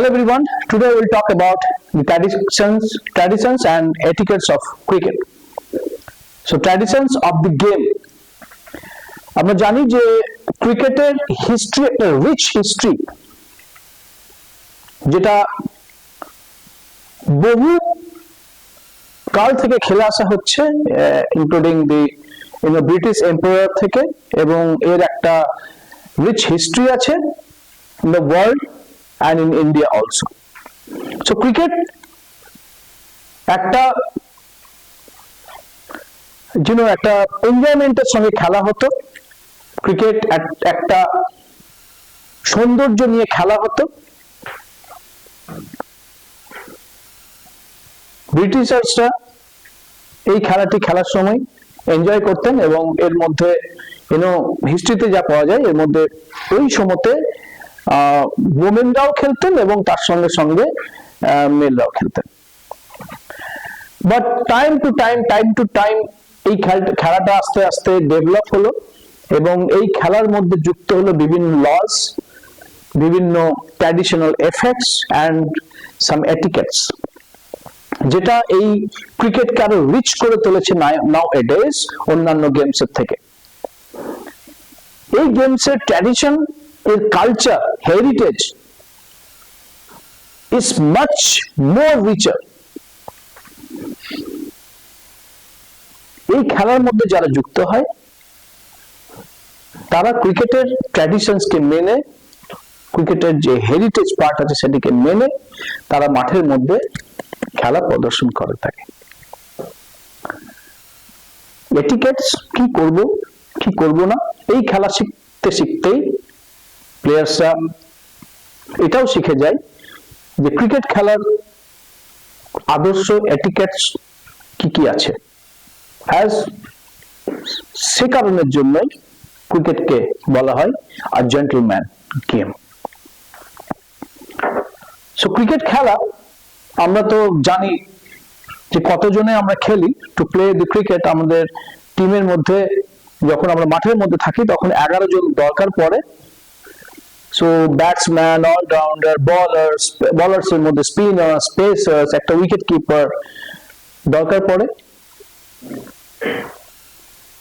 Hello everyone, today we will talk about the traditions and etiquettes of cricket. So traditions of the game. আমরা জানি যে ক্রিকেটের history একটা rich history, যেটা বহু কাল থেকে খেলে আসা হচ্ছে, ইনক্লুডিং দি ব্রিটিশ এম্পায়ার থেকে, এবং এর একটা রিচ হিস্ট্রি আছে in the world and in India also. So cricket একটা একটা এনজয়মেন্টের সঙ্গে খেলা হতো, ক্রিকেট একটা সৌন্দর্য নিয়ে খেলা হতো। ব্রিটিশার্সরা এই খেলাটি খেলার সময় এনজয় করতেন, এবং এর মধ্যে হিস্ট্রিতে যা পাওয়া যায়, এর মধ্যে ওই সময়তে ওমেনরাও খেলতেন এবং তার সঙ্গে সঙ্গে মেলরাও খেলতেন। বাট টাইম টু টাইম এই খেলাটা আস্তে আস্তে ডেভেলপ হলো, এবং এই খেলার মধ্যে যুক্ত হলো বিভিন্ন লস, বিভিন্ন traditional effects and some etiquettes, যেটা এই ক্রিকেটকে আরো রিচ করে তুলেছে নাও এ ডেজ অন্যান্য গেমসের থেকে। এই গেমসের ট্র্যাডিশন, এর culture, heritage is much more richer. এই খেলার মধ্যে যারা যুক্ত হয়, তারা ক্রিকেটের ট্র্যাডিশনসকে মেনে, ক্রিকেটের যে হেরিটেজ পার্ট আছে সেটিকে মেনে তারা মাঠের মধ্যে খেলা প্রদর্শন করে থাকে। এটিকেটস কি করব কি করব না, এই খেলা শিখতে শিখতেই প্লেয়ার্সরা এটাও শিখে যায় যে ক্রিকেট খেলার আদর্শ এটিকেটস কি কি আছে। সে কারণের জন্য ক্রিকেটকে বলা হয় আ জেন্টলম্যান গেম। সো ক্রিকেট খেলা আমরা তো জানি যে কতজনে আমরা খেলি। টু প্লে দি ক্রিকেট, আমাদের টিমের মধ্যে যখন আমরা মাঠের মধ্যে থাকি তখন 11 জন দরকার পড়ে। সো ব্যাটসম্যান, অলরাউন্ডার, বলার্স এর মধ্যে স্পিনার, স্পেসার্স, একটা উইকেট কিপার দরকার পড়ে।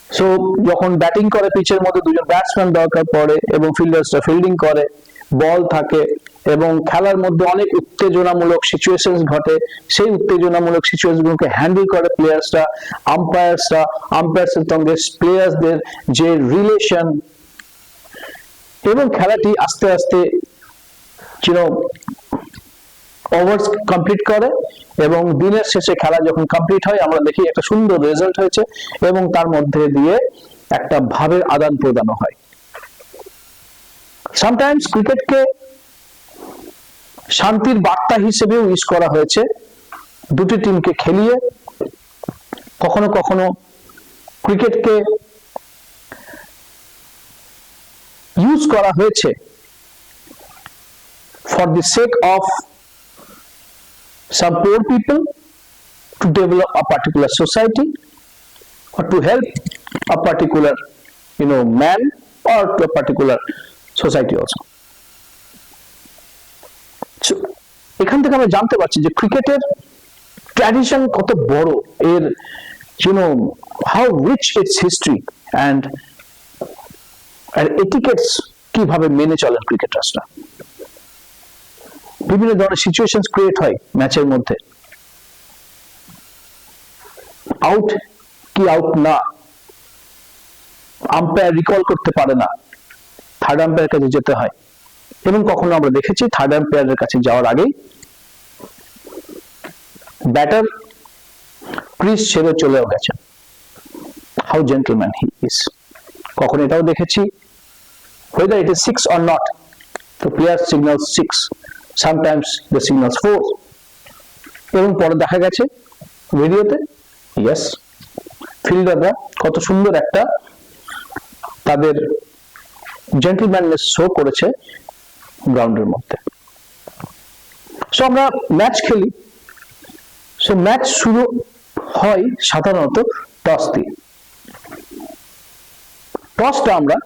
সো যখন ব্যাটিং করে পিচের মধ্যে দুজন ব্যাটসম্যান দরকার পড়ে, এবং ফিল্ডার্সরা ফিল্ডিং করে, বল থাকে, এবং খেলার মধ্যে অনেক উত্তেজনামূলক সিচুয়েশন ঘটে। সেই উত্তেজনামূলক সিচুয়েশনগুলোকে হ্যান্ডেল করে প্লেয়ার্সরা, আম্পায়ার্সের সঙ্গে প্লেয়ার্সদের যে রিলেশন, এবং খেলাটি আস্তে আস্তে ওভার্স কমপ্লিট করে, এবং দিনের শেষে খেলা যখন কমপ্লিট হয় আমরা দেখি একটা সুন্দর রেজাল্ট হয়েছে, এবং তার মধ্যে দিয়ে একটা ভাবের আদান প্রদানও হয়। সামটাইমস ক্রিকেটকে শান্তির বার্তা হিসেবেও ইউজ করা হয়েছে, দুটি টিমকে খেলিয়ে। কখনো কখনো ক্রিকেটকে ইউজ করা হয়েছে for the sake of some poor people to develop a particular society, or to help a particular man, or to a particular society also. So এখান থেকে আমরা জানতে পারছি যে ক্রিকেটের ট্র্যাডিশন কত বড়, এর how rich its history, and etiquettes কিভাবে মেনে চলেন ক্রিকেটার্সরা। বিভিন্ন ধরনের সিচুয়েশন ক্রিয়েট হয় ম্যাচের মধ্যে, আউট কি আউট না, আম্পায়ার রিকল করতে পারে না, থার্ড আম্পায়ারের কাছে যেতে হয়, এবং কখনো আমরা দেখেছি থার্ড আম্পায়ারের কাছে যাওয়ার আগেই ব্যাটার ক্রিজ ছেড়ে চলেও গেছেন। How gentleman he is. কখনো এটাও দেখেছি, whether it is 6 or not, the player signals 6, sometimes the signals 4, এবং পরে দেখা গেছে ভিডিওতে ইয়েস ফিল্ডাররা কত সুন্দর একটা তাদের জেন্টলম্যাননেস শো করেছে গ্রাউন্ডের মধ্যে। সো আমরা ম্যাচ খেলি। সো ম্যাচ শুরু হয় সাধারণত টস দিয়ে। টসটা আমরা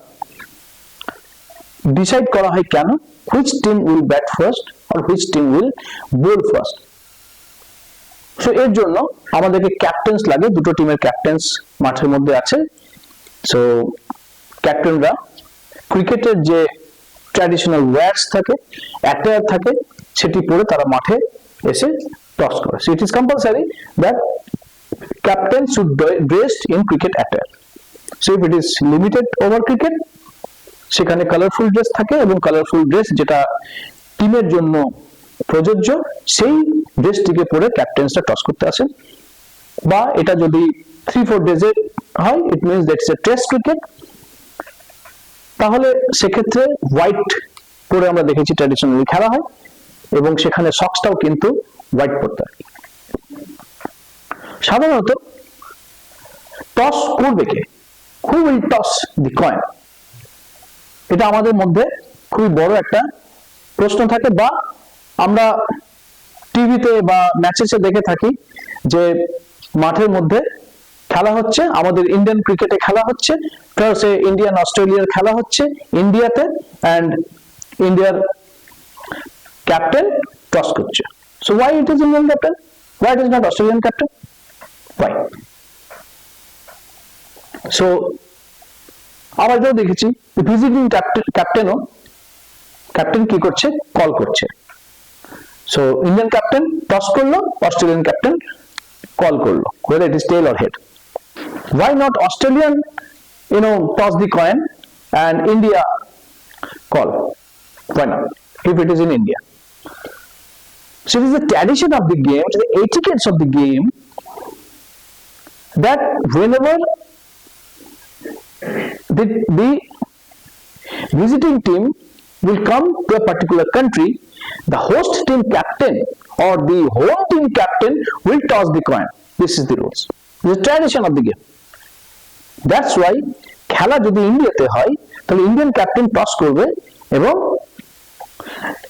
ডিসাইড করা হয় কেন, which team will bat first or which team will bowl first. So এর জন্য আমাদেরকে ক্যাপ্টেন্স লাগে, দুটো টিমের ক্যাপ্টেন্স মাঠের মধ্যে আছে। সো ক্যাপ্টেনরা ক্রিকেটের যে ট্র্যাডিশনাল ওয়্যারস থাকে, অ্যাটায়ার থাকে, সেটি পরে তারা মাঠে এসে টস করে। So it is compulsory that captain should dressed in cricket attire. So if it is limited over cricket, সেখানে কালারফুল ড্রেস থাকে, এবং কালারফুল ড্রেস যেটা টিমের জন্য প্রযোজ্য, সেই ড্রেসটিকে পরে ক্যাপ্টেন্সরা টস করতে আসেন। বা এটা যদি 3-4 ডেজে হয়, it means that is a test cricket, তাহলে সেক্ষেত্রে হোয়াইট পরে আমরা দেখেছি ট্র্যাডিশনালি খেলা হয়, এবং সেখানে সক্সটাও কিন্তু হোয়াইট পরতে হয়। সাধারণত টস করবে কে? Who will toss the coin? এটা আমাদের মধ্যে খুবই বড় একটা প্রশ্ন থাকে, বা আমরা টিভিতে বা ম্যাচেসে দেখে থাকি যে মাঠের মধ্যে খেলা হচ্ছে, আমাদের ইন্ডিয়ান ক্রিকেটে খেলা হচ্ছে, টসে ইন্ডিয়ান অস্ট্রেলিয়ার খেলা হচ্ছে ইন্ডিয়াতে, অ্যান্ড ইন্ডিয়ার ক্যাপ্টেন টস করছে। So why it is Indian captain, why it is not Australian captain, why? So আবার এটাও দেখেছি ভিজিটিং ক্যাপ্টেন কি করছে? কল করছে। সো ইন্ডিয়ান ক্যাপ্টেন টস করলো, অস্ট্রেলিয়ান ক্যাপ্টেন কল করলো, whether it is tail or head. Why not Australian toss the coin and India call? Why not, if it is in India? So it is the tradition of the game, the etiquettes of the game, that whenever the visiting team will come to a particular country, the host team captain or the home team captain will toss the coin. This is the rules, the tradition of the game. That's why খেলা যদি ইন্ডিয়াতে হয়, তাহলে Indian captain toss করবে, এবং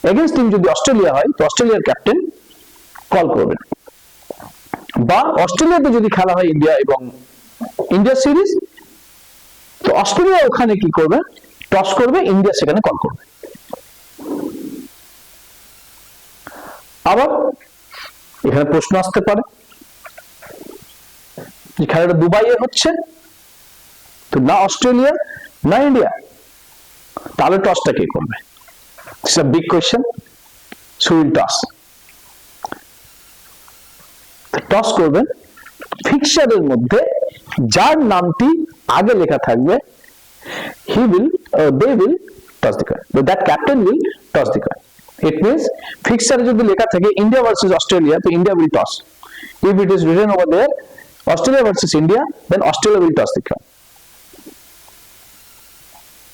against team যদি Australia হয়, তো অস্ট্রেলিয়ার ক্যাপ্টেন কল করবে। বা অস্ট্রেলিয়াতে যদি খেলা হয় ইন্ডিয়া এবং ইন্ডিয়া সিরিজ, তো অস্ট্রেলিয়া ওখানে কি করবে? টস করবে, ইন্ডিয়া সেখানে কল করবে। আবার এখানে প্রশ্ন আসতে পারে যে খেলাটা দুবাইয়ে হচ্ছে, তো না অস্ট্রেলিয়া না ইন্ডিয়া, তাহলে টসটা কে করবে? It's a big question. So will toss, toss করবেন ফিক্সারের মধ্যে যার নামটি আগে লেখা থাকবে, they will toss the coin, that captain will toss the coin. It means fixture যদি লেখা থাকে India versus Australia, তো India will toss. If it is written over there Australia versus India, then Australia will toss the coin.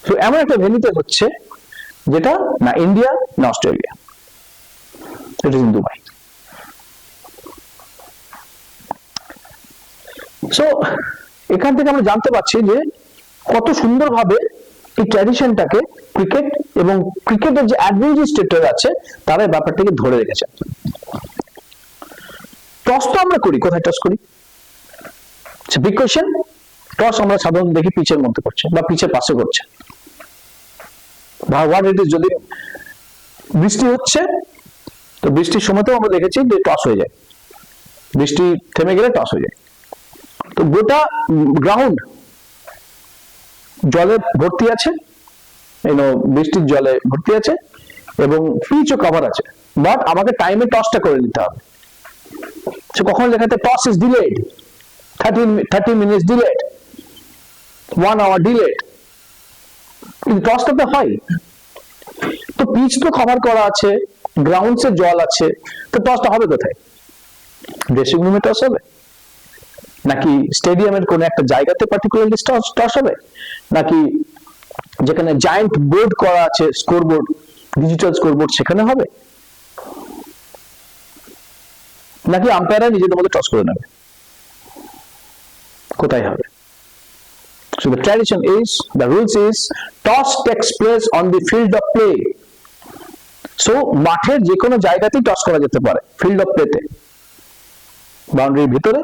So এমন একটা ভেন্যুতে হচ্ছে যেটা না ইন্ডিয়া না Australia, it is in Dubai. So এখান থেকে আমরা জানতে পারছি যে কত সুন্দরভাবে এই ট্র্যাডিশনটাকে ক্রিকেট এবং ক্রিকেটের যে অ্যাডমিনিস্ট্রেটর আছে তারা ব্যাপারটাকে ধরে রেখেছে। টস তো আমরা করি, কোথায় টস করি? Big question. টস আমরা সাধারণত দেখি পিচের মধ্যে করছে বা পিচের পাশে করছে, বা হোয়াট ইট ইজ, যদি বৃষ্টি হচ্ছে তো বৃষ্টির সময়তেও আমরা দেখেছি যে টস হয়ে যায়, বৃষ্টি থেমে গেলে টস হয়ে যায়। তো গোটা গ্রাউন্ড জলে ভর্তি আছে, বৃষ্টির জলে ভর্তি আছে, এবং পিচও কভার আছে, বাট আমাকে টাইমে টসটা করে নিতে হবে। কখন লেখাতে toss is delayed, 30 minutes delayed, 1 hour delayed, কিন্তু টসটা তো হয়। তো পিচ তো কভার করা আছে, গ্রাউন্ডসে জল আছে, তো টসটা হবে কোথায়? ড্রেসিং রুমে টস হবে, নাকি স্টেডিয়ামের কোন একটা জায়গাতে পার্টিকুলারলি টস হবে, নাকি যেখানে জায়ান্ট বোর্ড করা আছে, স্কোরবোর্ড, ডিজিটাল স্কোরবোর্ড, সেখানে হবে, নাকি আম্পায়াররা নিজেদের মধ্যে টস করে নেবে? কোথায় হবে? So the tradition is, the rules is, toss takes place on the field of play. So মাঠের যে কোনো জায়গাতেই টস করা যেতে পারে, ফিল্ড অফ প্লেতে, বাউন্ডারির ভিতরে,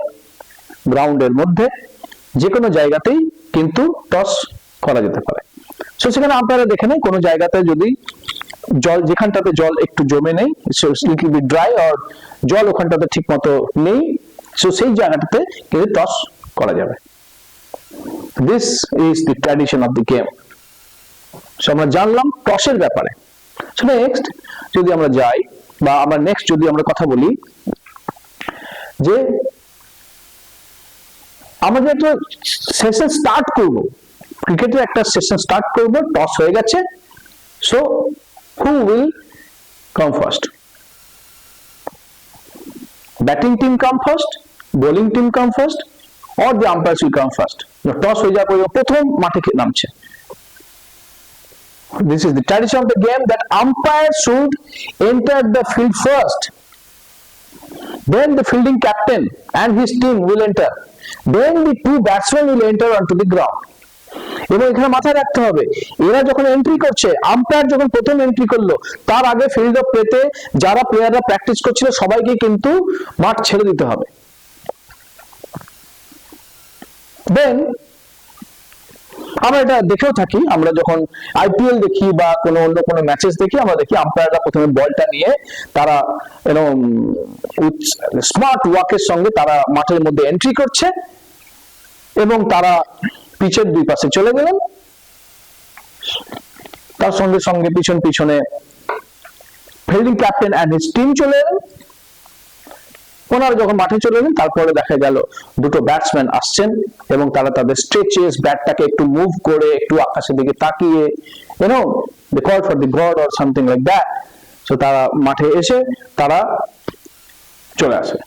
গ্রাউন্ডের মধ্যে, যে কোনো জায়গাতেই কিন্তু টস করা যেতে পারে। সো সেখানে আম্পায়াররা দেখে নেয় কোনো জায়গাতে যদি জল যেখানটাতে জল একটু জমে নেই, লিটল বিট ড্রাই, আর জল ওখানটাতে ঠিক মতো নেই, সো সেই জায়গাটাতে কিন্তু টস করা যাবে। This is the tradition of the game. So আমরা জানলাম টসের ব্যাপারে। সো নেক্সট যদি আমরা যাই, বা আমরা নেক্সট যদি আমরা কথা বলি যে আমরা যে একটা সেশন স্টার্ট করব, ক্রিকেটের একটা সেশন স্টার্ট করব, টস হয়ে গেছে, so who will come first? Batting team come first, bowling team come first, or the umpires will come first? Toss হয়ে যাওয়ার পর প্রথম মাঠে নামছে। This is the tradition of the game that umpire should enter the field first. Then the fielding captain and his team will enter. Then the two batsmen will enter onto the ground. এবং এখানে মাথায় রাখতে হবে, এরা যখন entry করছে, umpire যখন প্রথম এন্ট্রি করলো, তার আগে ফিল্ড অফ প্লেতে যারা প্লেয়াররা প্র্যাকটিস করছিল সবাইকে কিন্তু মাঠ ছেড়ে দিতে হবে। দেন আমরা এটা দেখেও থাকি, আমরা যখন আইপিএল দেখি বা কোনো অন্য কোনো ম্যাচেস দেখি, আমরা দেখি আম্পায়াররা প্রথমে বলটা নিয়ে তারা স্মার্ট ওয়ার্কের সঙ্গে তারা মাঠের মধ্যে এন্ট্রি করছে এবং তারা পিচের দুই পাশে চলে গেলেন, তার সঙ্গে সঙ্গে পিছনে fielding captain and his team চলে এলেন। ওনারা যখন মাঠে চলে এলেন, তারপরে দেখা গেল দুটো ব্যাটসম্যান আসছেন এবং তারা তাদের স্ট্রেচেস, ব্যাটটাকে একটু মুভ করে, একটু আকাশের দিকে তাকিয়ে, they call for the god or something like that, so তারা মাঠে এসে তারা চলে আসে।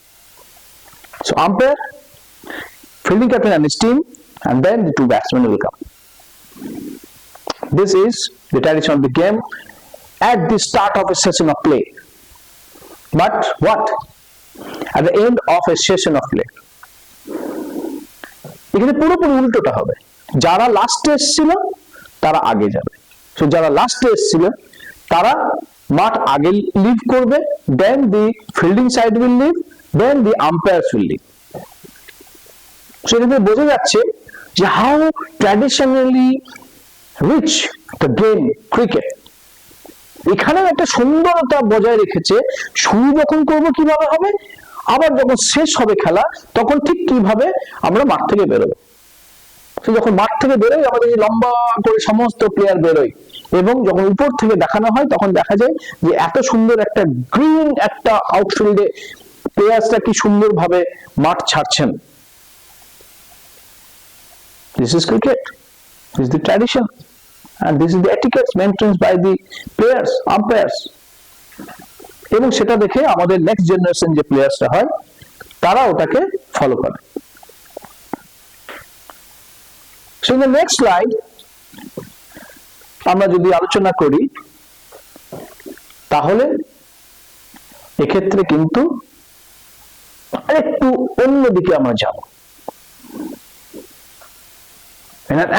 So umpire, fielding captain and his team, and then the two batsmen will come. This is the tradition of the game at the start of a session of play. But what? At the end of a session of play. এখানে পুরোপুরি উল্টোটা হবে, যারা লাস্টে এসেছিল তারা আগে যাবে। সো যারা লাস্টে এসেছিল তারা মাঠ আগে লিভ করবে, then the fielding side will leave, then the umpires will leave. So এখানে বোঝা যাচ্ছে যে how traditionally rich the game cricket. এখানে একটা সুন্দরতা বজায় রেখেছে, শুরু যখন করব কিভাবে হবে, আবার যখন শেষ হবে খেলা তখন ঠিক কিভাবে আমরা মাঠ থেকে বেরোবো। যখন মাঠ থেকে বেরোই আমাদের লম্বা করে সমস্ত প্লেয়ার বেরোয়, এবং যখন উপর থেকে দেখানো হয় তখন দেখা যায় যে এত সুন্দর একটা গ্রিন একটা আউটফিল্ডে প্লেয়ার্সরা কি সুন্দর ভাবে মাঠ ছাড়ছেন। This is cricket. This is the tradition, and this is the etiquette maintained by the players, umpires. এবং সেটা দেখে আমাদের নেক্সট জেনারেশন যে প্লেয়ার্সরা হয় তারা ওটাকে ফলো করে। So in the next slide আমরা যদি আলোচনা করি তাহলে এক্ষেত্রে কিন্তু একটু অন্যদিকে আমরা যাব,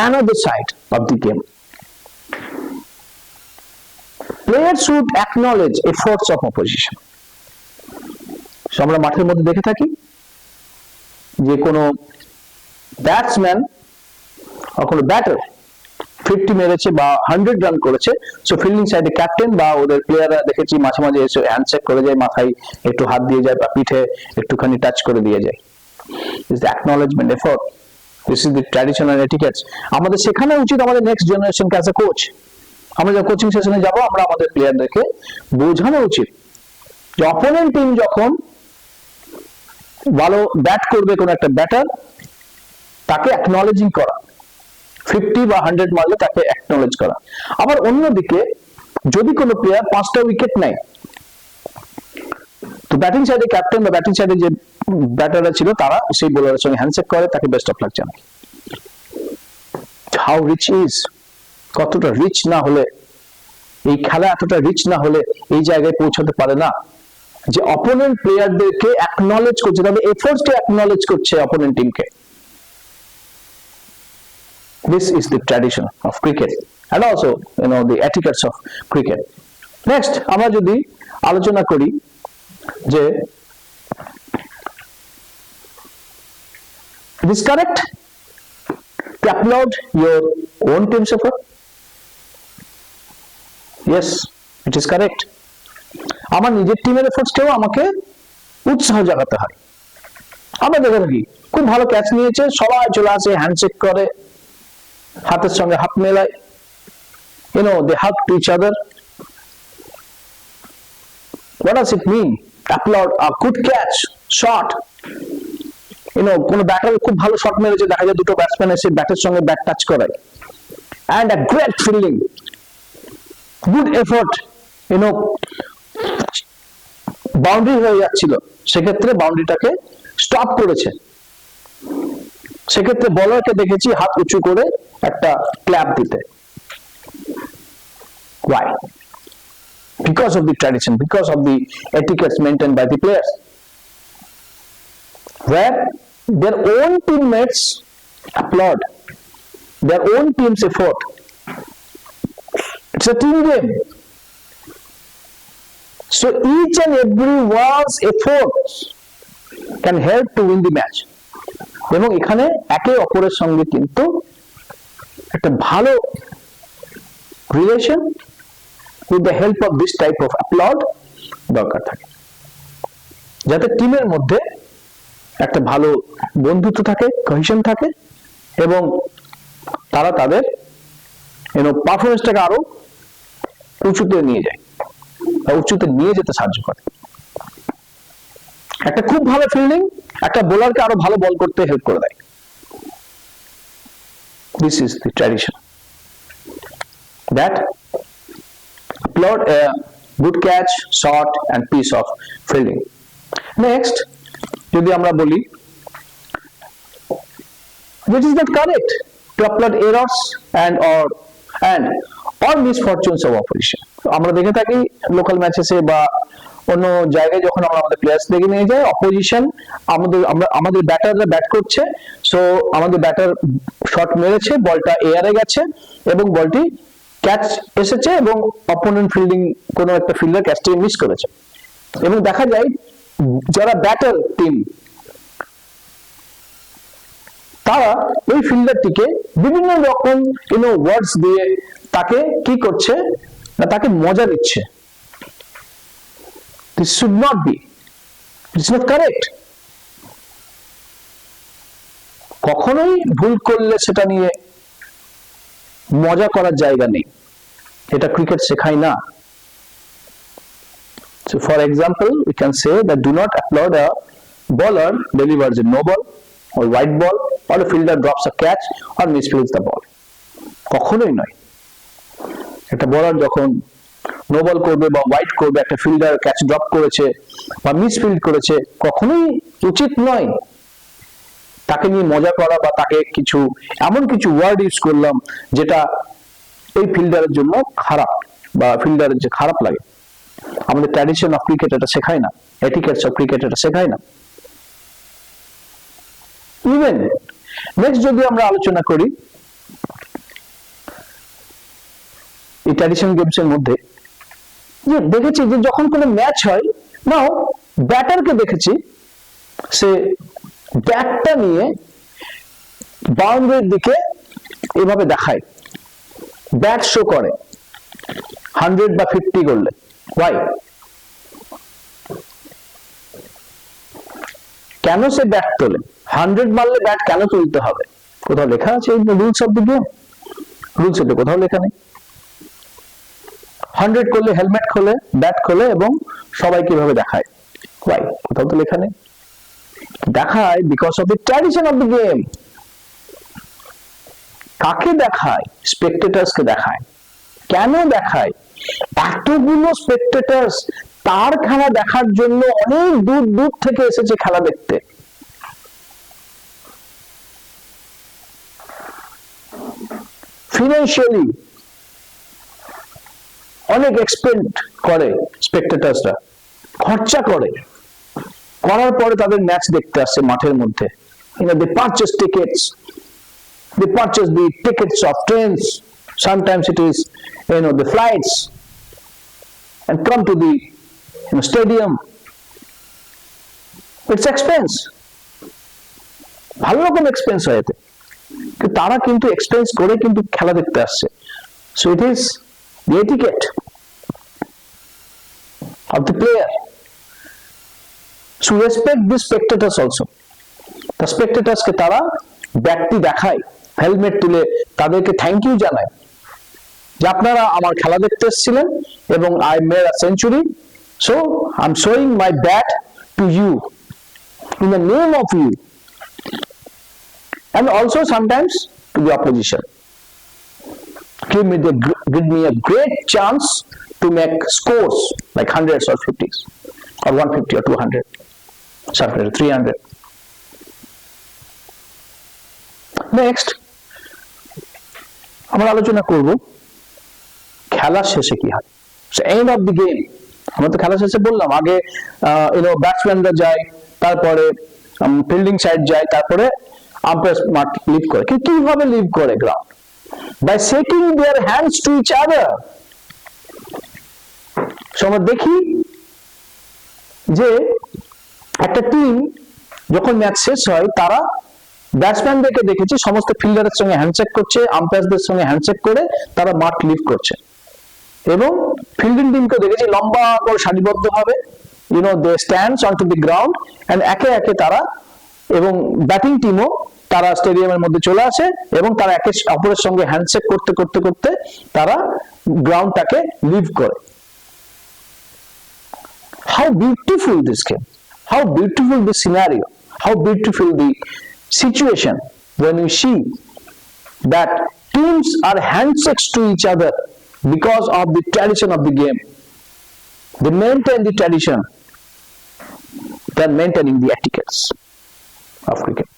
another side of the game. Players should acknowledge efforts of opposition. So আমরা মাঠের মধ্যে দেখে থাকি যে কোনো ব্যাটসম্যান বা কোনো ব্যাটার 50 মেরেছে বা 100 রান করেছে, সো ফিল্ডিং সাইডে ক্যাপ্টেন বা ওদের প্লেয়াররা দেখেছি মাঝে মাঝে এসে হ্যান্ডশেক করে যায়, মাথায় একটু হাত দিয়ে যায় বা পিঠে একটুখানি টাচ করে দিয়ে যায়। Is the acknowledgement effort. This is the traditional etiquette. আমাদের শেখানো উচিত আমাদের নেক্সট জেনারেশনকে অ্যাজ এ কোচ। আমরা যখন কোচিং সেশনে যাব আমরা আমাদের প্লেয়ারদেরকে বোঝানো উচিত যে অপোনেন্ট টিম যখন ভালো ব্যাট করবে, কোন একটা ব্যাটার, তাকে অ্যাকনলেজিং করা, 50 বা 100 মারলে তাকে অ্যাকনলেজ করা। আবার অন্যদিকে যদি কোনো প্লেয়ার 5টা উইকেট নেয়, তো ব্যাটিং সাইডে ক্যাপ্টেন বা ব্যাটিং সাইডে যে ব্যাটাররা ছিল তারা সেই বোলারের সঙ্গে হ্যান্ডশেক করে, তাকে বেস্ট অফ লাক জানায়। হাউ রিচ ইজ, কতটা রিচ না হলে, এই খেলা এতটা রিচ না হলে এই জায়গায় পৌঁছাতে পারে না যে অপোনেন্ট প্লেয়ারদেরকে অ্যাকনলেজ করছে, তাদের এফোর্টসকে অ্যাকনলেজ করছে অপোনেন্ট টিমকে। This is the tradition of cricket and also the etiquettes of cricket. Next আমরা যদি আলোচনা করি যে it is correct to applaud your own team's effort. Yes, it is correct. আমার নিজের টিমের এফোর্টসকেও আমাকে উৎসাহ জাগাতে হয়। আমরা দেখে থাকি খুব ভালো ক্যাচ নিয়েছে, সবাই চলে আসে, হ্যান্ডশেক করে, হাতের সঙ্গে হাত মেলায়, they hug to each other. What does it mean? Applaud a good catch, shot. কোন ব্যাটার খুব ভালো শট মেরেছে, দেখা যায় দুটো ব্যাটসম্যান এসে ব্যাটের সঙ্গে ব্যাট টাচ করায়, and a great fielding, good effort, boundary হয়ে যাচ্ছিল, সেক্ষেত্রে বাউন্ডারিটাকে স্টপ করেছে, সেক্ষেত্রে বলারকে দেখেছি হাত উঁচু করে একটা ক্ল্যাপ দিতে। Why? Because of the tradition, because of the etiquettes maintained by the players, where their own teammates applaud their own team's effort. It's a team game, so each and everyone's efforts can help to win the match. এবং এখানে একে অপরের সঙ্গে কিন্তু একটা ভালো relation with the help of this type of applaud দরকার থাকে, যাতে টিমের মধ্যে একটা ভালো বন্ধুত্ব থাকে, কোহেশন থাকে, এবং তারা তাদের পারফরমেন্সটাকে আরো উঁচুতে নিয়ে যায় বা উঁচুতে নিয়ে যেতে সাহায্য করে। একটা খুব ভালো ফিল্ডিং একটা বোলারকে আরো ভালো বল করতে হেল্প করে দেয়। This is the tradition that applaud a good catch, shot and piece of fielding. Next, যদি আমরা বলি which is not correct to applaud errors and or misfortunes of opposition. আমরা দেখে থাকি লোকাল ম্যাচেসে বা অন্য জায়গায় যখন আমরা আমাদের প্লেয়ার্স দেখে নিয়ে যাই, অপোজিশন আমাদের ব্যাটাররা ব্যাট করছে, সো আমাদের ব্যাটার শট মেরেছে, বলটা এয়ারে গেছে এবং বলটি ক্যাচ এসেছে এবং অপোনেন্ট ফিল্ডিং কোনো একটা ফিল্ডার ক্যাচটিকে মিস করেছে, এবং দেখা যায় যারা ব্যাটার টিম তারা ওই ফিল্ডারটিকে বিভিন্ন রকম ওয়ার্ডস দিয়ে তাকে কি করছে না, তাকে মজা দিচ্ছে। This should not be. It's not correct. কখনোই ভুল করলে সেটা নিয়ে মজা করার জায়গা নেই, এটা ক্রিকেট শেখায় না। So for example, we can say that do not applaud a bowler delivers a no ball or white ball or a fielder drops a catch or misfields the ball. কখনোই নয়। একটা বলার যখন নো বল করবে বা white করবে, একটা fielder catch drop করেছে বা মিসফিল্ড করেছে, কখনোই উচিত নয় তাকে নিয়ে মজা করা বা তাকে এমন কিছু ওয়ার্ড ইউজ করলাম যেটা এই ফিল্ডারের জন্য খারাপ বা ফিল্ডারের যে খারাপ লাগে। আমাদের ট্র্যাডিশন অফ ক্রিকেট এটা শেখায় না, এটিকেটস অফ ক্রিকেট এটা শেখায় না। ইভেন নেক্সট যদি আমরা আলোচনা করি এই ট্র্যাডিশন গেমস এর মধ্যে, যে দেখেছি যে যখন কোনো ম্যাচ হয়, নাও ব্যাটারকে দেখেছি সে ব্যাটটা নিয়ে বাউন্ডারির দিকে এভাবে দেখায়, ব্যাট শো করে 100 বা 50 করলে। ওয়াই? কেন সে ব্যাট তোলে? 100 মারলে ব্যাট কেন তুলতে হবে? কোথাও লেখা আছে এই rules of the game? Rules এ তো কোথাও লেখা নেই। 100 করলে হেলমেট খোলে, ব্যাট খোলে এবং সবাই কিভাবে দেখায়। ওয়াই? কোথাও তো লেখা নেই। দেখায় because of the tradition of the game. কাকে দেখায়? স্পেকটেটার্সকে দেখায়। কেন দেখায়? এতগুলো স্পেকটেটার্স তার খেলা দেখার জন্য অনেক দূর দূর থেকে এসেছে খেলা দেখতে। ফিনান্সিয়ালি অনেক এক্সপেন্ড করে স্পেকটেটার্সরা, খরচা করে, করার পরে তাদের ম্যাচ দেখতে আসছে মাঠের মধ্যে। they purchase tickets, they purchase the tickets of trains, sometimes it is the flights, and come to the stadium. It's expense, ভালো রকম এক্সপেন্স হয় এতে, তারা কিন্তু এক্সপেন্স করে কিন্তু খেলা দেখতে আসছে। So it is the etiquette of the player. So respect the spectators also. The spectators কে তারা ব্যক্তি দেখায়, হেলমেট তুলে তাদেরকে থ্যাংক ইউ জানায় যে আপনারা আমার খেলা দেখতে এসেছিলেন এবং I made a century, so I'm showing my bat to you in the name of you, and also sometimes to the opposition. Give me a great chance to make scores like hundreds or 50s or 150 or 200, sometimes 300. Next, আমরা আলোচনা করব খেলার শেষে কি হয়। So end of the game, আমরা তো খেলা শেষে বললাম আগে ব্যাটসম্যানরা যায়, তারপরে ফিল্ডিং সাইড যায়, তারপরে আম্পায়ার মাঠ লিভ করে। কিভাবে লিভ করে ground? By shaking their hands to each other. So আমরা দেখি যে একটা টিম যখন ম্যাচ শেষ হয় তারা ব্যাটসম্যানদেরকে দেখেছি সমস্ত ফিল্ডারের সঙ্গে হ্যান্ডশেক করছে, আম্পায়ারদের সঙ্গে হ্যান্ডশেক করে তারা মাঠ লিভ করছে। এবং ফিল্ডিং টিমকে দেখেছি লম্বা করে সারিবদ্ধভাবে they stands on to the ground and একে একে তারা, এবং ব্যাটিং টিমও তারা স্টেডিয়ামের মধ্যে চলে আসে এবং তারা একে অপরের সঙ্গে হ্যান্ডশেক করতে করতে করতে তারা গ্রাউন্ডটাকে লিভ করে। How beautiful this game, how beautiful this scenario, how beautiful the situation when you see that teams are handshakes to each other because of the tradition of the game. They maintain the tradition, they are maintaining the etiquettes of cricket.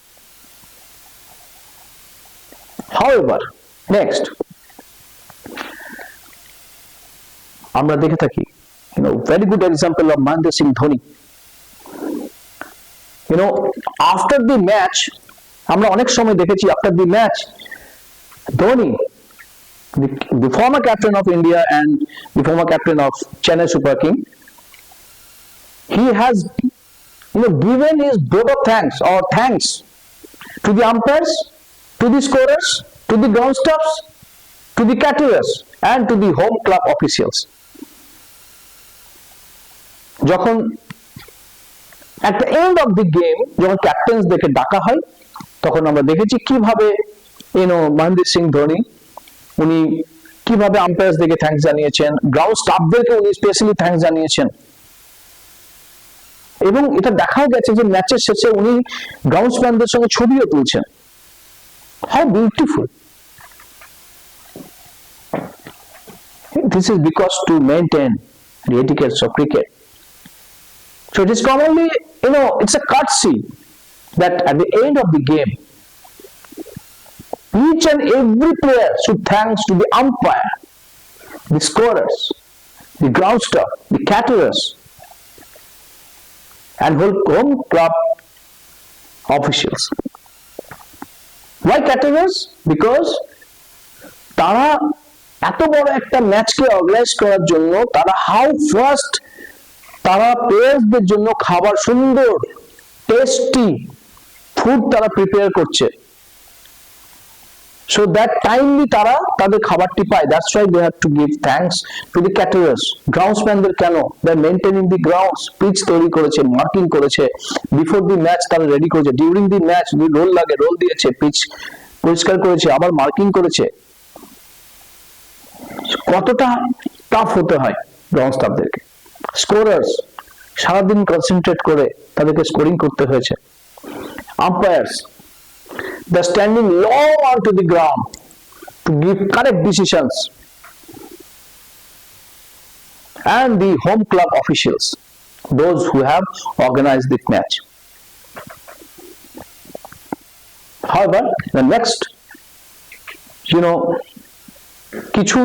However, next আমরা দেখে থাকি very good example of Mahendra Singh Dhoni. After the match আমরা অনেক সময় দেখেছি after the match Dhoni, the former captain of India and the former captain of Chennai Super King, he has given his vote of thanks or thanks to the umpires, to the scorers, to the ground staffs, to the caterers and to the home club officials. যখন at the end of the game যখন captain's দেখে ডাকা হয় তখন আমরা দেখেছি কিভাবে মহেন্দ্র সিং ধোনি উনি কিভাবে আম্পায়ার্স দেখে থ্যাঙ্কস জানিয়েছেন, গ্রাউন্ড স্টাফদেরকে উনি স্পেশালি থ্যাঙ্কস জানিয়েছেন, এবং এটা দেখাও গেছে যে ম্যাচের শেষে উনি গ্রাউন্ডসম্যানদের সঙ্গে ছবিও তুলছেন। How beautiful! This is because to maintain the etiquettes of cricket. So it is commonly, it's a courtesy that at the end of the game, each and every player should thanks to the umpire, the scorers, the ground staff, the caterers, and home club officials. Why caterers? Because তারা এত বড় একটা ম্যাচকে organise করার জন্য তারা how first তারা প্লেয়ারদের জন্য খাবার সুন্দর টেস্টি ফুড তারা প্রিপেয়ার করছে, so that timely তারা তাদের খাবারটি পায়। That's why they have to give thanks to the caterers. গ্রাউন্ডসম্যানদের কেন? They are maintaining the grounds, pitch তৈরি করেছে, মার্কিং করেছে, before the match তারা রেডি করেছে, during the match যদি রোল লাগে রোল দিয়েছে, পিচ পরিষ্কার করেছে, আবার মার্কিং করেছে। কতটা টাফ হতে হয় গ্রাউন্ড স্টাফদেরকে। স্কোরার্স সারাদিন কনসেন্ট্রেট করে তাদেরকে স্কোরিং করতে হয়েছে। Umpires, they're standing long onto the ground to give correct decisions, and the home club officials, those who have organized the match. However, the next কিছু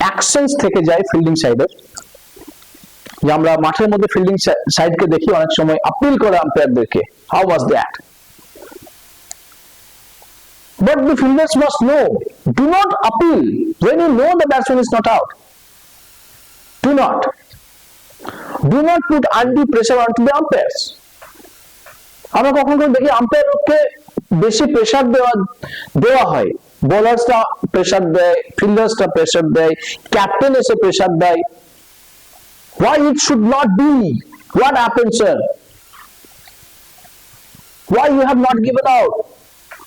অ্যাকশনস থেকে যায় ফিল্ডিং সাইডের, যে আমরা মাঠের মধ্যে ফিল্ডিং সাইডকে দেখি অনেক সময় আপিল করে আম্পায়ারদেরকে, how was that? But the fielders must know, do not appeal when you know the batsman is not out. Do not put undue pressure onto the umpires. আমরা কখনো দেখি আম্পায়ারকে বেশি প্রেসার দেওয়া হয়, বোলার্সরা প্রেসার দেয়, ফিল্ডার্সরা প্রেসার দেয়, ক্যাপ্টেন এসে pressure দেয়, Why it should not be? What happened, sir? Why you have not given out?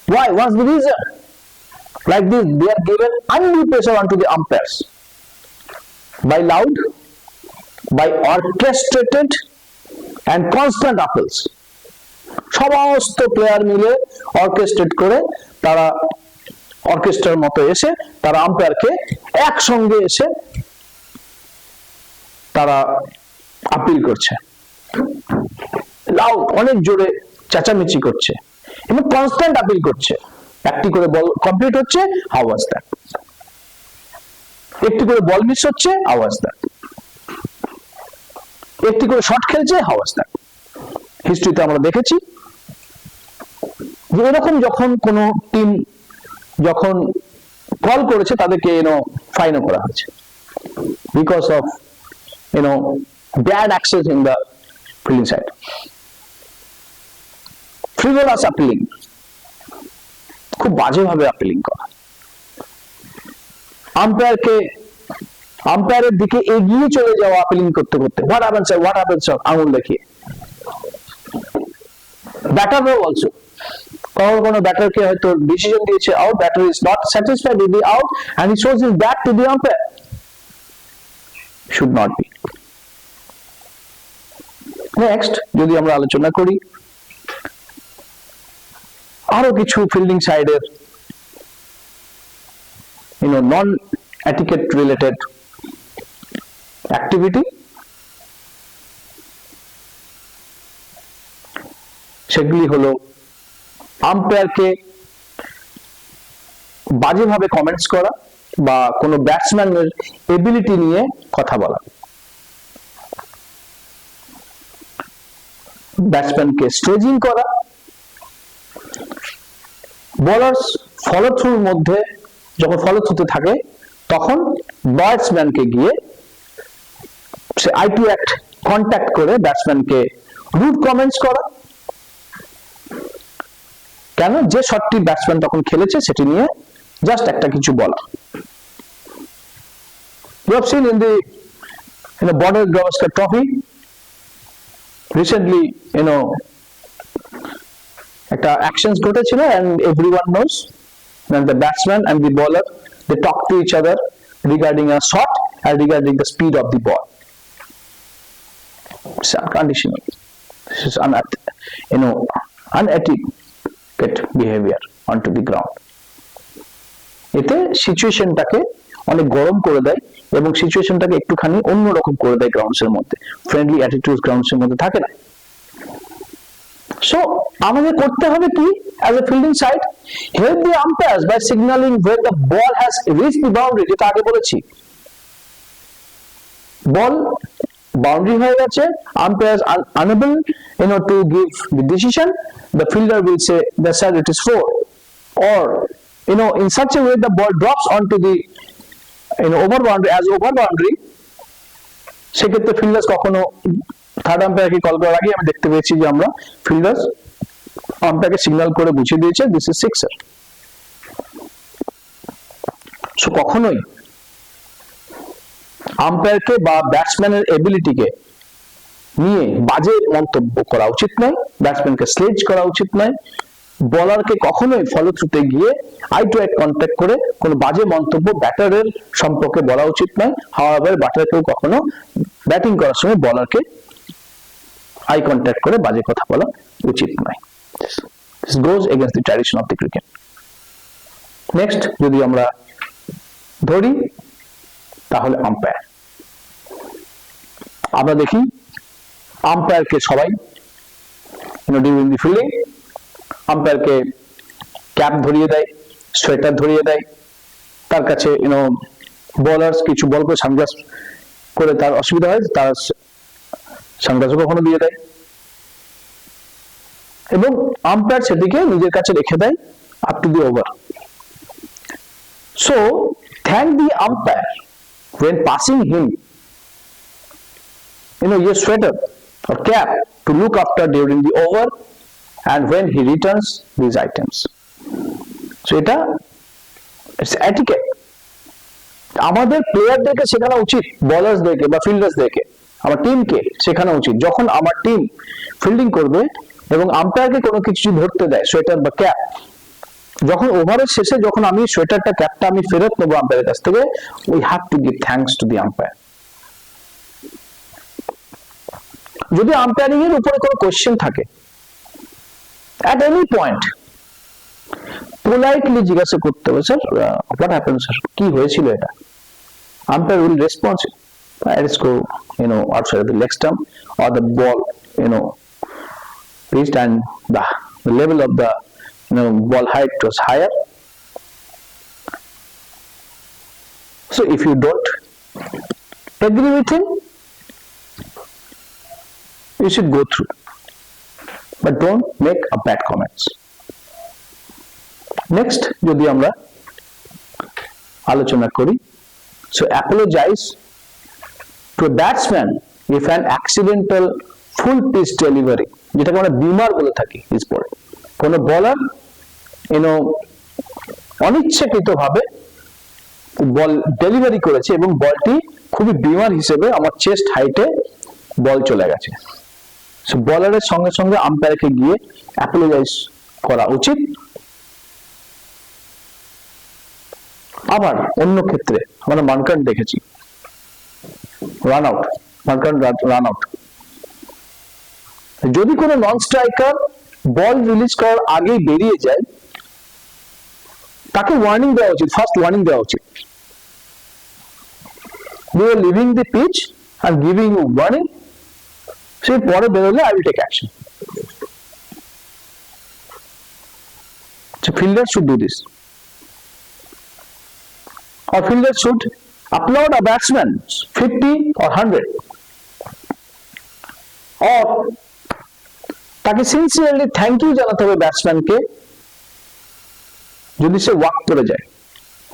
Why? What's the reason? Like this, they are given undue pressure onto the umpires by loud, by orchestrated and constant appeals. সমস্ত player মিলে অর্কেস্ট্রেট করে তারা অর্কেস্ট্রার মতো এসে তারা আম্পায়ারকে একসঙ্গে এসে তারা আপিল করছে, লাউড, অনেক জোরে চেঁচামেচি করছে এবং কনস্ট্যান্ট আপিল করছে। একটি করে বল কমপ্লিট হচ্ছে, আওয়াজ দেয়, একটি করে বল মিস হচ্ছে, আওয়াজ দেয়, একটি করে শট খেলছে, আওয়াজ দেয়। হিস্ট্রিতে আমরা দেখেছি যে এরকম যখন কোন টিম যখন কল করেছে তাদেরকে ফাইনও করা হয়েছে because of bad excess in the fielding side. Frivolous appealing, খুব বাজেভাবে আপিলিং করা, আম্পায়ারের দিকে এগিয়ে চলে যাওয়া আপিলিং করতে করতে, what happen sir, what happen sir, আঙুল দেখিয়ে। ব্যাটাররাও অলসো, কোনো ব্যাটারকে হয়তো ডিসিশন দিয়েছে out, batter is not satisfied with the out and he shows his back to the umpire, should not be. Next যদি আমরা আলোচনা করি আরো কিছু ফিল্ডিং সাইডের নন এটিকেট রিলেটেড অ্যাক্টিভিটি, সেগুলি হলো আম্পায়ারকে বাজেভাবে কমেন্টস করা বা কোনো ব্যাটসম্যানের এবিলিটি নিয়ে কথা বলা, ব্যাটসম্যানকে স্ট্রেজিং করা, বোলার্স ফলো থ্রুর মধ্যে যখন ফলো থ্রুতে থাকে তখন ব্যাটসম্যানকে গিয়ে say I to act contact করে ব্যাটসম্যানকে রুড কমেন্টস করা, কেন যে শটটি ব্যাটসম্যান তখন খেলেছে সেটি নিয়ে জাস্ট একটা কিছু বলা। You have seen in the Border Gavaskar Trophy recently, একটা actions ঘটেছিল and everyone knows that the batsman and the bowler, they talk to each other regarding a shot and regarding the speed of the ball. It's unconditional. This is unetiquette behavior onto the ground. এতে সিচুয়েশনটাকে অনেক গরম করে দেয় এবং সিচুয়েশনটাকে একটুখানি অন্যরকম করে দেয় গ্রাউন্ডস এর মধ্যে, ফ্রেন্ডলি অ্যাটিটিউড গ্রাউন্ডস এর মধ্যে থাকে না। সো আমাদের করতে হবে কি as a fielding side, help the umpires by signalling when the ball has reached the boundary, যেটা আগে বলেছি, বল বাউন্ডারি হয়ে গেছে, umpires are unable to give the decision, the fielder will say that sir it is 4, or in such a way the ball drops onto the over boundary as over boundary, সেক্ষেত্রে fielders কখনো third আম্পায়ারকে call করার আগে আমি দেখতে পেয়েছি যে আমরা fielders আম্পায়ারকে signal করে বুঝিয়ে দিয়েছে দিস ইজ সিক্সার। সো কখনোই আম্পায়ারকে বা ব্যাটসম্যানের এবিলিটিকে নিয়ে বাজে মন্তব্য করা উচিত নয়, ব্যাটসম্যানকে স্লেজ করা উচিত নয়, বলারকে কখনোই ফলো থ্রুতে গিয়ে আই টু আই কন্ট্যাক্ট করে কোনো বাজে মন্তব্য ব্যাটারের সম্পর্কে বলা উচিত নয়। হাওয়ার ব্যাটারকেও কখনো ব্যাটিং করার সময় বলারকে আই কন্ট্যাক্ট করে বাজে কথা বলা উচিত নয়। This goes against the tradition of the cricket. Next যদি আমরা ধরি তাহলে আম্পায়ার, আমরা দেখি আম্পায়ারকে সবাই ডিউরিং দি ফিল্ডিং আম্পায়ারকে ক্যাপ ধরিয়ে দেয়, সোয়েটার ধরিয়ে দেয়, তার কাছে বোলার্স কিছু বল করে সানগ্লাস করে তার অসুবিধা হয় তার সানগ্লাসও কখনো দিয়ে দেয় এবং আম্পায়ার সেটিকে নিজের কাছে রেখে দেয় up to the over. So thank the umpire when passing him your sweater or cap to look after during the over and when he returns these items. So এটা it's etiquette. আমাদের প্লেয়ারদেরকে শেখানো উচিত, বোলার্সদেরকে বা ফিল্ডার্সদেরকে আমার টিমকে শেখানো উচিত যখন আমার টিম ফিল্ডিং করবে এবং আম্পায়ারকে কোনো কিছু ধরতে দেয়, সোয়েটার বা ক্যাপ, যখন ওভারের শেষে যখন আমি সোয়েটারটা ক্যাপটা আমি ফেরত নেবো আম্পায়ারের কাছ থেকে, we have to give thanks to the umpire. যদি আম্পায়ারিং এর উপরে কোনো কোয়েশ্চেন থাকে at any point, পোলাইটলি জিজ্ঞাসা করতে হবে, স্যার হোয়াট হ্যাপেন্ড স্যার, কি হয়েছিল এটা। Umpire will response, let's go outside of the leg stump, or the ball reached and the level of the ball height was higher. So if you don't agree with him, you should go through, but don't make a bad comments. Next যদি আমরা আলোচনা করি, so apologize to a batsman if an accidental full pitch delivery, যেটাকে আমরা বিমার বলে থাকি sport, কোন বলার অনিচ্ছাকৃতভাবে বল ডেলিভারি করেছে এবং বলটি খুবই বিমার হিসেবে আমার চেস্ট হাইটে বল চলে গেছে, সো বলারের সঙ্গে সঙ্গে আম্পায়ারকে গিয়ে অ্যাপোলোজাইজ করা উচিত। আবার অন্য ক্ষেত্রে আমরা মানকান দেখেছি, রান আউট, মানকান রান আউট, যদি কোনো নন স্ট্রাইকার বল রিলিজ করার আগেই বেরিয়ে যায়, তাকে ওয়ার্নিং দেওয়া উচিত, ফার্স্ট ওয়ার্নিং দেওয়া উচিত, we are leaving the pitch and giving you warning, সে পরে বেরোলে I will take action. So fielders should do this, or fielders should applaud a batsman 50 or 100, or তাকে সিনসিয়ারলি থ্যাংক ইউ জানাতে হবে ব্যাটসম্যানকে যদি সে walk করে যায়,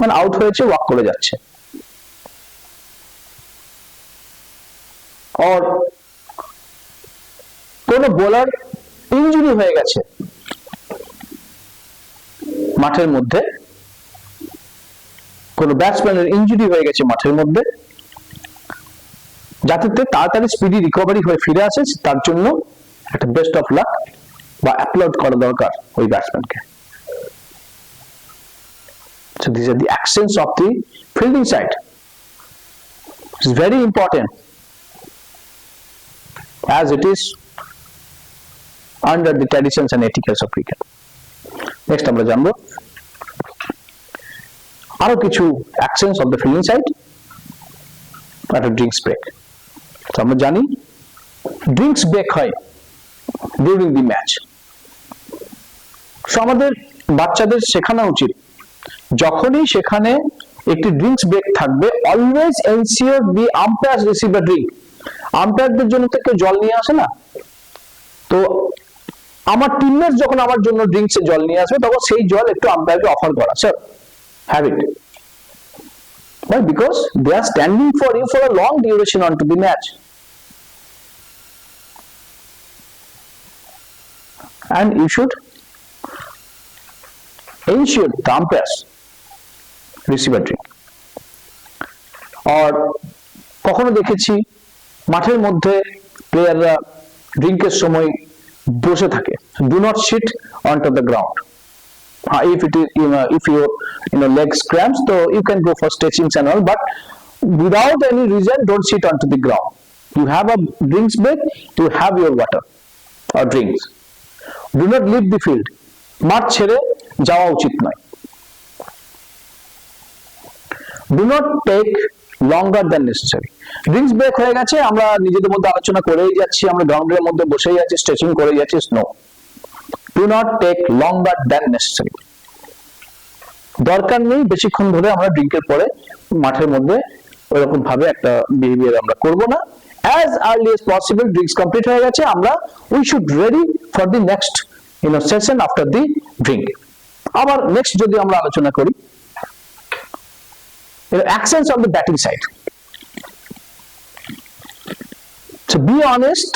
মানে আউট হয়েছে ওয়াক করে যাচ্ছে, আর কোন বোলার ইনজুরি হয়ে গেছে মাঠের মধ্যে, কোন ব্যাটসম্যানের ইনজুরি হয়ে গেছে মাঠের মধ্যে, যাতে তাড়াতাড়ি স্পিডি রিকভারি হয়ে ফিরে আসে, তার জন্য একটা বেস্ট অফ লাক বা অ্যাপ্লড করা দরকার ওই ব্যাটসম্যানকে। So these are the actions of the fielding side. It's very important as it is under the traditions and etiquettes of cricket. Next আমরা জানবো আরো কিছু actions of the fielding side at a drinks break. So আমরা জানি drinks break হয় during the match. So আমাদের বাচ্চাদের শেখানো উচিত যখনই সেখানে একটি ড্রিঙ্কস ব্রেক থাকবে, always ensure the umpires receive a drink. আম্পায়ারদের জন্য তো কেউ জল নিয়ে আসে না, তো আমার টিমমেটস যখন আমার জন্য ড্রিঙ্কসে জল নিয়ে আসবে তখন সেই জল একটু আম্পায়ারকে অফার করা, sir have it, but because they are standing for you for a long duration on to the match, and you should ensure the umpires receive a drink. আর কখনো দেখেছি মাঠের মধ্যে প্লেয়াররা ড্রিঙ্কের সময় বসে থাকে, do not sit onto the ground. If it is if your legs cramps, so you can go for stretchings and all, but without any reason don't sit onto the ground. You have a drinks break, you have your water or drinks. Do not leave the field. মাঠ ছেড়ে যাওয়া উচিত নয়। Do not take longer than necessary. Drinks break হয়ে গেছে, আমরা নিজেদের মধ্যে আলোচনা করেই যাচ্ছি, আমরা গ্রাউন্ডের মধ্যে বসেই যাচ্ছি, স্ট্রেচিং করে যাচ্ছি, no, do not take longer than necessary. দরকার নেই বেশিক্ষণ ধরে আমরা ড্রিঙ্কের পরে মাঠের মধ্যে ওরকম ভাবে একটা বিহেভিয়ার আমরা করব না। as early as possible drinks complete হয়ে গেছে, আমরা we should ready for the next session after the drink. আবার নেক্সট যদি আমরা আলোচনা করি actions on the batting side. So be honest,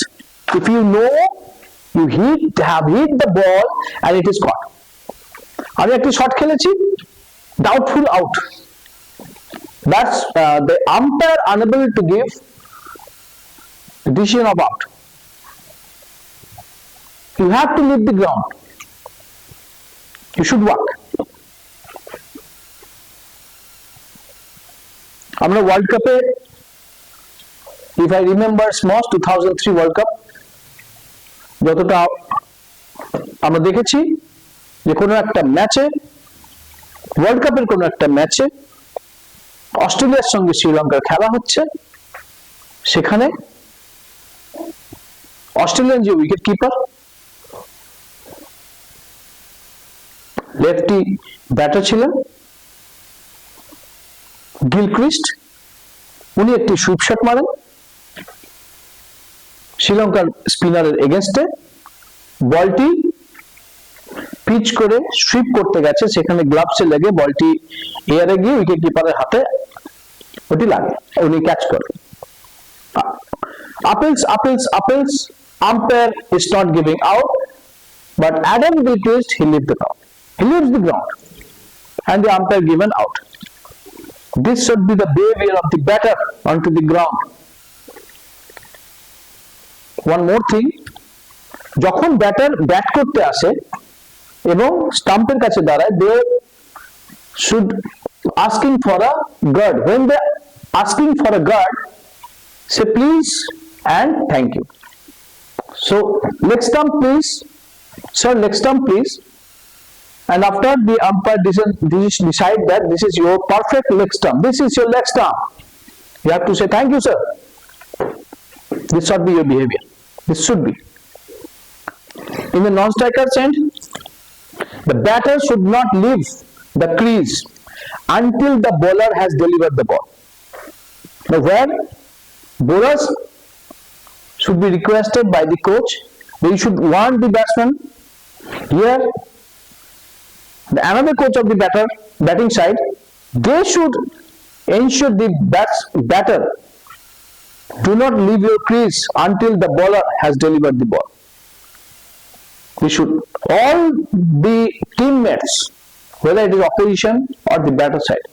if you know you have hit the ball and it is caught, আমি একটি shot খেলেছি, doubtful out, that's the umpire unable to give the decision of out. You have to leave the ground. You should walk. আমরা world কাপে, if I remember SMOS 2003 world cup, যতটা আমরা দেখেছি যে কোনো একটা ম্যাচে, ওয়ার্ল্ড কাপের কোনো একটা ম্যাচে অস্ট্রেলিয়ার সঙ্গে শ্রীলঙ্কার খেলা হচ্ছে, সেখানে অস্ট্রেলিয়ান যে উইকেট কিপার, লেফটি ব্যাটার ছিলেন গিলক্রিস্ট, উনি একটি সুইপ শট মারেন শ্রীলঙ্কার স্পিনারের এগেনস্টে। বলটি পিচ করে সুইপ করতে গেছে, সেখানে গ্লাভসে লেগে বলটি এয়ারে গিয়ে উইকেট কিপারের হাতে ওটি লাগে, উনি ক্যাচ করেন। appeals, umpire is not giving out, but Adam Gilchrist, he leaves the ground and the umpire given out. This should be the behavior of the batter onto the ground. One more thing, যখন batter bat করতে আসে এবং স্টাম্পের কাছে দাঁড়ায়, they should asking for a guard. When they asking for a guard, say please and thank you. So leg stump please, sir, leg stump please. And after the umpire decide that this is your perfect leg stump, this is your leg stump, you have to say thank you sir. This should be your behavior. This should be. In the non-striker's end, the batter should not leave the crease until the bowler has delivered the ball. Now where bowlers should be requested by the coach, they should warn the batsman. Here another coach of the batting side, they should ensure the batter do not leave your crease until the bowler has delivered the ball. We should, all the teammates, whether it is opposition or the batter side,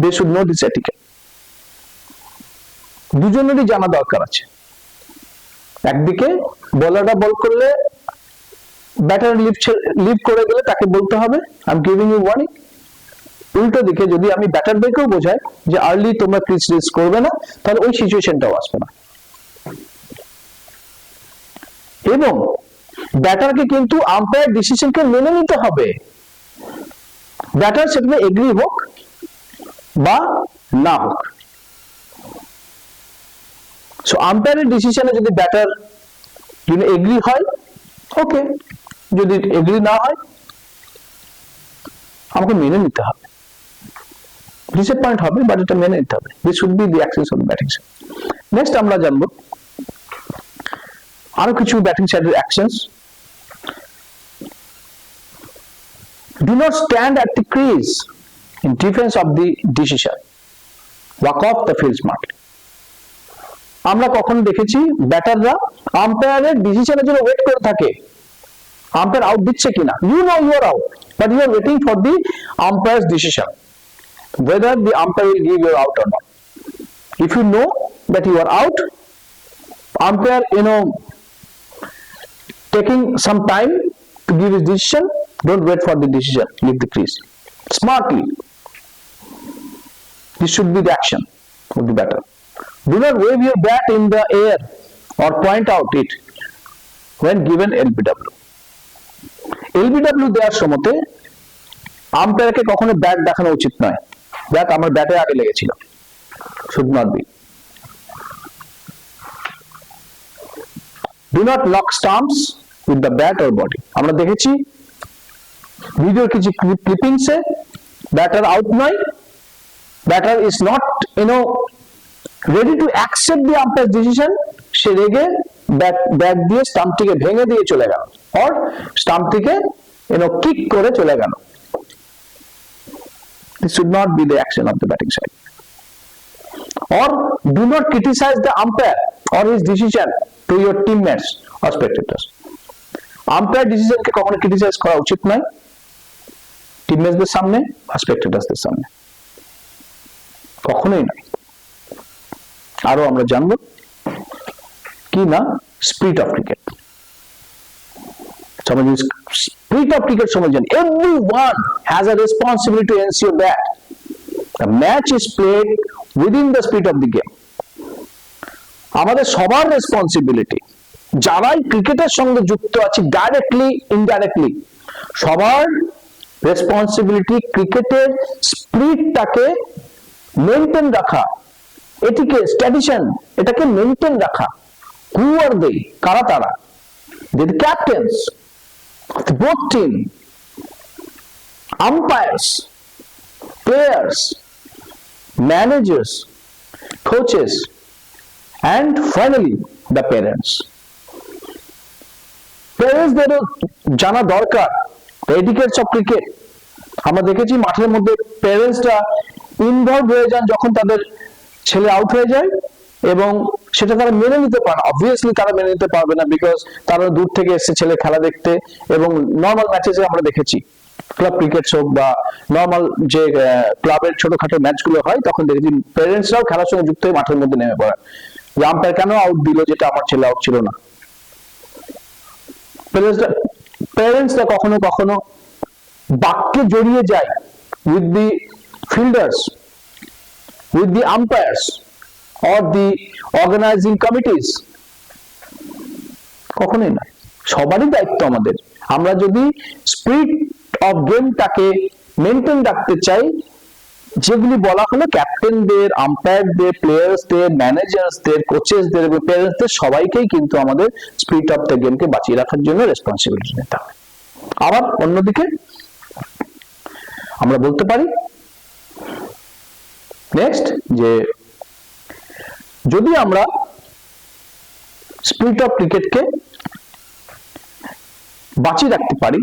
they should know this etiquette. দুজনেরই জানা দরকার আছে। একদিকে বোলাররা বল করলে, batter leave করে গেলে তাকে বলতে হবে I am giving you warning. উল্টো দিকে যদি আমি ব্যাটারদেরকেও বোঝাই যে আর্লি তোমরা ক্রিজ রিজ করবে না, তাহলে ওই সিচুয়েশনটাও আসবে না। এবং ব্যাটারকে কিন্তু আম্পায়ার ডিসিশনকে মেনে নিতে হবে, ব্যাটার সেখানে এগ্রি হোক বা না হোক। সো আম্পায়ারের ডিসিশনে যদি ব্যাটার এগ্রি হয়, ওকে, যদি এগ্রি না হয় আমাকে মেনে নিতে হবে, ডিসঅ্যাপয়েন্ট হবে, বাট এটা মেনে নিতে হবে। This should be the actions of batting side. Next আমরা জানবো আরো কিছু ব্যাটিং সাইডের actions. Do not stand at the crease in defense of the decision. Walk off the field smartly. আমরা কখনো দেখেছি ব্যাটাররা আম্পায়ারের ডিসিশনের জন্য ওয়েট করে থাকে, আম্পায়ার আউট দিচ্ছে কিনা, you know you are out, but you are waiting for the umpire's decision whether the umpire will give you out or not. If you know that you are out, umpire taking some time to give his decision, don't wait for the decision, leave the crease smartly. This should be the action of the batter. Do not wave your bat in the air or point out it when given LBW. LBW দেওয়ার সময়তে আম্পায়ারকে কখনো bat দেখানো উচিত নয়, bat আমার ব্যাটে আগে লেগেছিল, should not be. Do not knock stumps with the bat or body. আমরা দেখেছি ভিডিওর কিছু ক্লিপিংসে ব্যাটার আউট নয়, batter is not ready to accept the umpire's decision, সে রেগে ব্যাট দিয়ে স্টাম্পটিকে ভেঙে দিয়ে চলে গেল, or স্টাম্পটিকে কিক করে চলে গেল। This should not be the action of the batting side. Or do not criticize the umpire or his decision to your teammates or spectators. Umpire ডিসিশনকে কখনো ক্রিটিসাইজ করা উচিত নয় টিমমেটসদের সামনে বা স্পেক্টেটরসদের সামনে, কখনোই নয়। আরো আমরা জানবো কি না, spirit of cricket. Spirit of cricket সমঝেন, everyone has a responsibility to ensure that the match is played within the spirit of the game. আমাদের সবার রেসপন্সিবিলিটি, যারাই ক্রিকেটের সঙ্গে যুক্ত আছে ডাইরেক্টলি ইনডাইরেক্টলি, সবার রেসপন্সিবিলিটি ক্রিকেটের স্পিরিটটাকে মেনটেন রাখা, এটিকে ট্র্যাডিশন, এটাকে মেনটেন রাখা। হু আর দে, কারা তারা? They the captains of the both team, umpires, players, managers, coaches, and finally the parents. Parents দেরও জানা দরকার এটিকেটস অফ ক্রিকেট। আমরা দেখেছি মাঠের মধ্যে প্যারেন্টসরা ইনভলভ হয়ে যান যখন তাদের ছেলে আউট হয়ে যায়, এবং সেটা তারা মেনে নিতে পারে। অবভিয়াসলি তারা মেনে নিতে পারবে না, বিকজ তারা দূর থেকে এসেছে ছেলে খেলা দেখতে, এবং নর্মাল ম্যাচেসে আমরা দেখেছি, ক্লাব ক্রিকেট হোক বা নর্মাল যে ক্লাবের ছোটখাটো ম্যাচগুলো হয়, তখন দেখেছি প্যারেন্টসরাও খেলার সঙ্গে যুক্ত হয়ে মাঠের মধ্যে নেমে পড়ে, যে আম্পায়ার কেন আউট দিল, যেটা আমার ছেলে আউট ছিল না। প্যারেন্টসরা কখনো কখনো বাক্যে জড়িয়ে যায় with the fielders, with the umpires or the organizing committees, কখনোই নয়। সবারই দায়িত্ব আমাদের, আমরা যদি স্পিরিট অফ গেমটাকে মেনটেন রাখতে চাই, যেগুলি বলা হলো ক্যাপ্টেনদের, আম্পায়ারদের, প্লেয়ার্সদের, ম্যানেজার্সদের, কোচেসদের এবং প্যারেন্টসদের, সবাইকেই কিন্তু আমাদের স্পিরিট অফ দ্য গেমকে বাঁচিয়ে রাখার জন্য রেসপন্সিবিলিটি নিতে হবে। আবার অন্যদিকে আমরা বলতে পারি নেক্সট, যে যদি আমরা স্পিরিট অফ ক্রিকেটকে বাঁচিয়ে রাখতে পারি,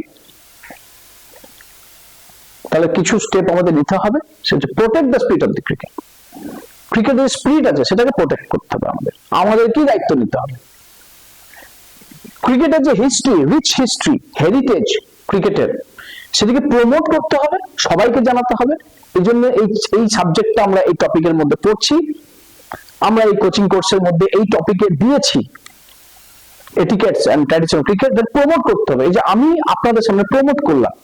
তাহলে কিছু স্টেপ আমাদের নিতে হবে। সেটা protect the spirit of the cricket. ক্রিকেটের স্পিরিট আছে, সেটাকে প্রোটেক্ট করতে হবে আমাদের কি দায়িত্ব নিতে হবে? ক্রিকেটের যে হিস্ট্রি, রিচ হিস্ট্রি, হেরিটেজ ক্রিকেটের, সেটাকে প্রমোট করতে হবে, সবাইকে জানাতে হবে। এই জন্য এই সাবজেক্টটা আমরা এই টপিকের মধ্যে পড়ছি। আমরা এই কোচিং কোর্সের মধ্যে এই টপিকে দিয়েছি etiquettes and traditional cricket, promote করতে হবে। এই যে আমি আপনাদের সামনে প্রমোট করলাম,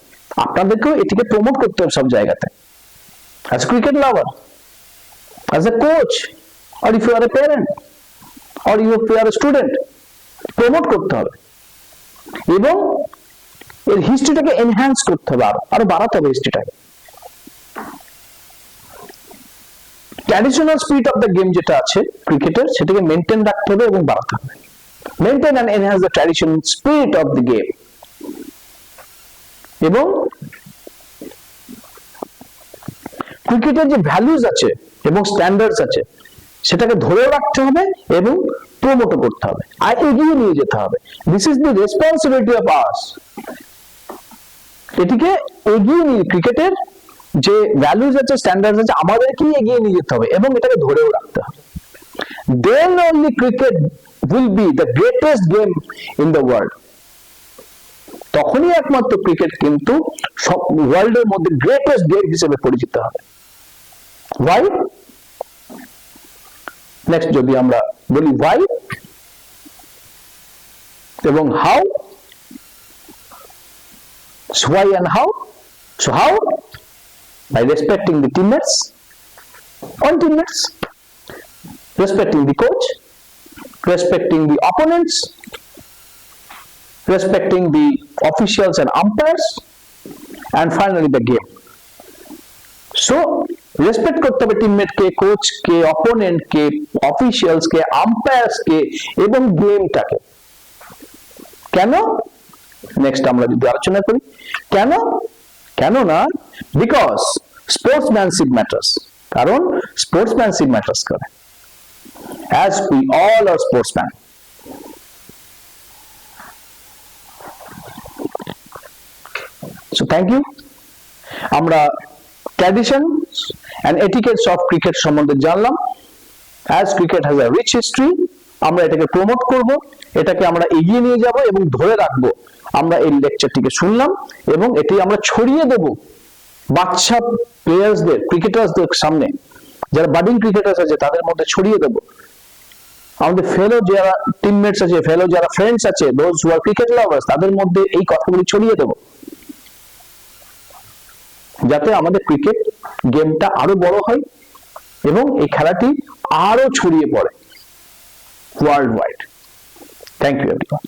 আপনাদেরকেও এটিকে প্রমোট করতে হবে সব জায়গাতে, as cricket lover, as a coach, or if you are a parent, or you are a student, promote করতে হবে এবং এর হিস্ট্রিটাকে এনহ্যান্স করতে হবে, আরো বাড়াতে হবে হিস্ট্রিটাকে। Traditional spirit of the game যেটা আছে ক্রিকেটের, সেটাকে মেনটেন রাখতে হবে এবং বাড়াতে হবে। Maintain and enhance the traditional spirit of the game, এবং ক্রিকেটের যে ভ্যালুজ আছে এবং স্ট্যান্ডার্ডস আছে, সেটাকে ধরে রাখতে হবে এবং প্রমোট করতে হবে, আর এগিয়ে নিয়ে যেতে হবে। This is the responsibility of us. এটিকে এগিয়ে নিয়ে, ক্রিকেটের যে ভ্যালুজ আছে, স্ট্যান্ডার্ডস আছে, আমাদেরকে এগিয়ে নিয়ে যেতে হবে এবং এটাকে ধরেও রাখতে হবে। Then only cricket will be the greatest game in the world. তখনই একমাত্র ক্রিকেট কিন্তু সব ওয়ার্ল্ডের মধ্যে গ্রেটেস্ট গেম হিসেবে পরিচিত হবে। Why? নেক্সট যদি আমরা বলি why এবং how, so why and how. So how? By respecting the teammates, respecting the coach, respecting the opponents, respecting the officials and umpires, and finally the game. So respect করতে হবে teammate কে, coach কে, opponent কে, officials কে, umpires কে এবং গেমটাকে। কেন? Next আমরা যদি আলোচনা করি কেন না, বিকজ স্পোর্টসম্যানশিপ ম্যাটার্স। কারণ স্পোর্টসম্যানশিপ ম্যাটার্স করে, as we all are sportsmen. So thank you. আমরা tradition and etiquettes of cricket সম্বন্ধে জানলাম। As cricket has a rich history, আমরা এটাকে প্রমোট করব, এটাকে আমরা এগিয়ে নিয়ে যাব এবং ধরে রাখবো। আমরা এই লেকচারটিকে শুনলাম এবং এটি আমরা ছড়িয়ে দেব বাচ্চা প্লেয়ার্সদের, ক্রিকেটার্সদের সামনে, যারা বাডিং ক্রিকেটার্স আছে তাদের মধ্যে ছড়িয়ে দেব। আমাদের ফেলো যারা টিমমেটস আছে, ফেলো যারা ফ্রেন্ডস আছে, those who are cricket lovers, তাদের মধ্যে এই কথাগুলি ছড়িয়ে দেবো, যাতে আমাদের ক্রিকেট গেমটা আরো বড় হয় এবং এই খেলাটি আরো ছড়িয়ে পড়ে worldwide. Thank you everyone.